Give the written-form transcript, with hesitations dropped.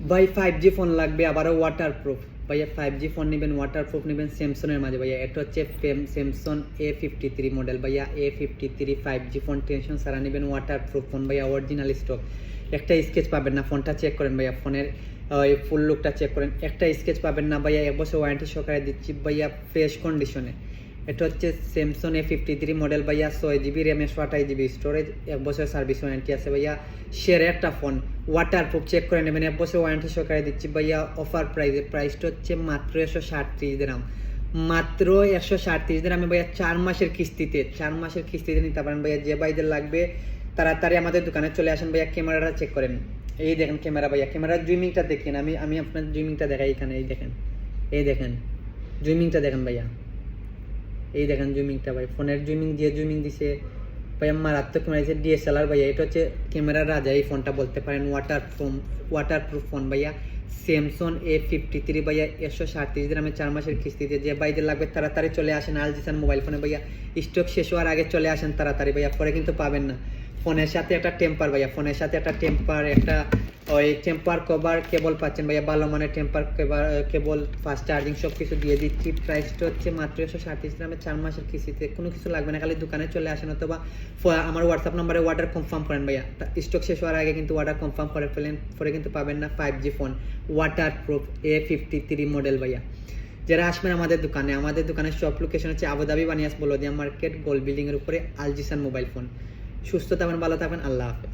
ভাই 5G phone লাগবে, আবারও ওয়াটারপ্রুফ। ভাইয়া 5G ফোন নেবেন, ওয়াটারপ্রুফ নেবেন স্যামসংয়ের মাঝে ভাইয়া। এটা হচ্ছে স্যামসং A53 মডেল ভাইয়া, A53 5G ফোন, টেনশন সারা নেবেন, ওয়াটারপ্রুফ ফোন ভাইয়া, অরিজিনাল স্টক। একটা স্কেচ পাবেন না, ফোনটা চেক করেন ভাইয়া, ফোনের ফুল লুকটা চেক করেন, একটা স্কেচ পাবেন না ভাইয়া। 1 বছর ওয়ারেন্টি সহকারে দিচ্ছি ভাইয়া, ফ্রেশ কন্ডিশনে। এটা হচ্ছে স্যামসং A53 মডেল ভাইয়া, 6GB র্যাম, 128GB স্টোরেজ, 1 বছর সার্ভিস ওয়ারেন্টি আছে ভাইয়া। সেরা একটা ফোন, ওয়াটারপ্রুফ, চেক করে নেবেন, 1 বছর ওয়ারেন্টি সহকারে দিচ্ছি ভাইয়া অফার প্রাইসে। প্রাইসটা হচ্ছে মাত্র 137 দিরহাম, মাত্র 137 দিরহামে ভাইয়া। 4 মাসের কিস্তিতে, 4 মাসের কিস্তিতে নিতে পারেন ভাইয়া। যে ভাইদের লাগবে তাড়াতাড়ি আমাদের দোকানে চলে আসেন ভাইয়া। ক্যামেরাটা চেক করেন, এই দেখেন ক্যামেরা ভাইয়া, ক্যামেরার জুমিংটা দেখেন। আমি আপনার জুমিংটা দেখাই এখানে, এই দেখেন, এই দেখেন জুমিংটা দেখেন ভাইয়া, এই দেখেন জুমিংটা ভাই। ফোনের জুমিং, যে জুমিং দিছে ভাইয়া মারাত্মক ক্যামেরা দিছে, DSLR ভাইয়া। এটা হচ্ছে ক্যামেরার রাজা এই ফোনটা বলতে পারেন। ওয়াটারপ্রুফ ফোন ভাইয়া, স্যামসং A53 ভাইয়া, 137 দিরহামে 4 মাসের কিস্তিতে। যে ভাইদের লাগবে তাড়াতাড়ি চলে আসেন আল জিসান মোবাইল ফোনে ভাইয়া। স্টক শেষ হওয়ার আগে চলে আসেন তাড়াতাড়ি ভাইয়া, পরে কিন্তু পাবেন না। ফোনের সাথে একটা টেম্পার ভাইয়া, ফোনের সাথে একটা টেম্পার, একটা ওই টেম্পার কভার কেবল পাচ্ছেন ভাইয়া, ভালো মানের টেম্পার কেবল, ফাস্ট চার্জিং সব কিছু দিয়ে দিচ্ছি। প্রাইসটা হচ্ছে মাত্র 137 দিরহামে 4 মাসের কিস্তিতে। কোনো কিছু লাগবে না, খালি দোকানে চলে আসেন, অথবা আমার হোয়াটসঅ্যাপ নম্বরে অর্ডার কনফার্ম করেন ভাইয়া। স্টক শেষ হওয়ার আগে কিন্তু অর্ডার কনফার্ম করে ফেলেন, পরে কিন্তু পাবেন না। 5G phone, waterproof, A53 model ভাইয়া। যারা আসবেন আমাদের দোকানে, আমাদের দোকানের শপ লোকেশন হচ্ছে আবুধাবি বানিয়াস বলদিয়া মার্কেট, গোল বিল্ডিং এর উপরে, আল জিসান মোবাইল ফোন। সুস্থ থাকবেন, ভালো থাকবেন, আল্লাহ হাফেজ।